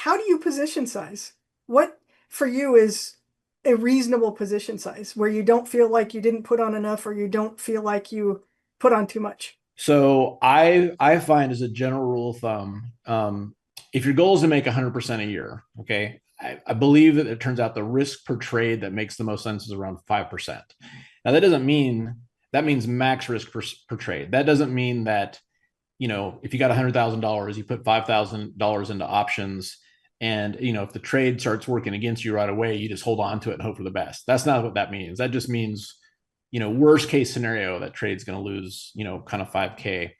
how do you position size? What for you is a reasonable position size where you don't feel like you didn't put on enough or you don't feel like you put on too much? So I find as a general rule of thumb, if your goal is to make 100% a year, okay, I believe that it turns out the risk per trade that makes the most sense is around 5%. Now that doesn't mean that means max risk per trade. That doesn't mean that, if you got $100,000, you put $5,000 into options, and if the trade starts working against you right away, you just hold on to it and hope for the best. That's not what that means. That just means, worst case scenario, that trade's going to lose, kind of 5K.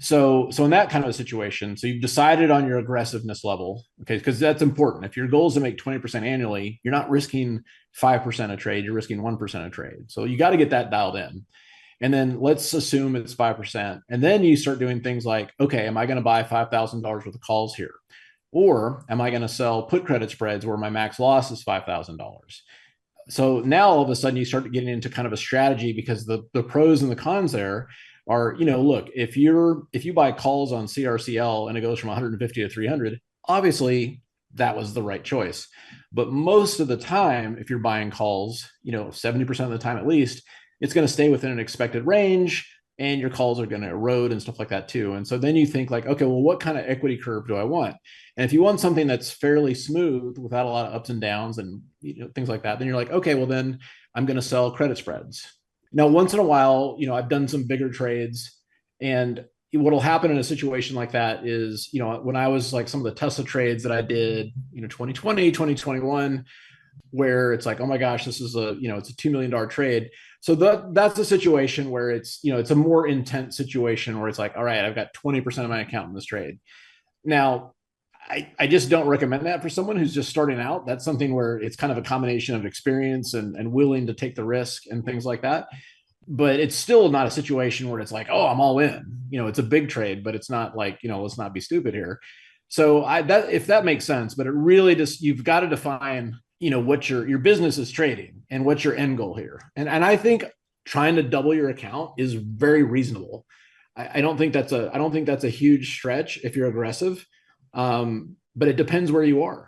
So in that kind of a situation, so you've decided on your aggressiveness level, okay, because that's important. If your goal is to make 20% annually, you're not risking 5% a trade, you're risking 1% a trade. So you got to get that dialed in. And then let's assume it's 5%. And then you start doing things like, okay, am I going to buy $5,000 worth of calls here? Or am I going to sell put credit spreads where my max loss is $5,000? So now all of a sudden you start getting into kind of a strategy, because the pros and the cons there are, look, if you buy calls on CRCL and it goes from 150 to 300, obviously that was the right choice. But most of the time, if you're buying calls, 70% of the time at least, it's going to stay within an expected range, and your calls are going to erode and stuff like that too. And so then you think like, okay, well, what kind of equity curve do I want? And if you want something that's fairly smooth without a lot of ups and downs and things like that, then you're like, okay, well then I'm going to sell credit spreads. Now, once in a while, I've done some bigger trades, and what'll happen in a situation like that is, when I was like some of the Tesla trades that I did, 2020, 2021, where it's like, oh my gosh, this is it's a $2 million trade. So that's a situation where it's a more intense situation where it's like, all right, I've got 20% of my account in this trade. Now, I just don't recommend that for someone who's just starting out. That's something where it's kind of a combination of experience and willing to take the risk and things like that. But it's still not a situation where it's like, oh, I'm all in. It's a big trade, but it's not like, let's not be stupid here. So if that makes sense, but it really just, you've got to define, what your business is trading and what's your end goal here. And I think trying to double your account is very reasonable. I don't think that's a huge stretch if you're aggressive. But it depends where you are.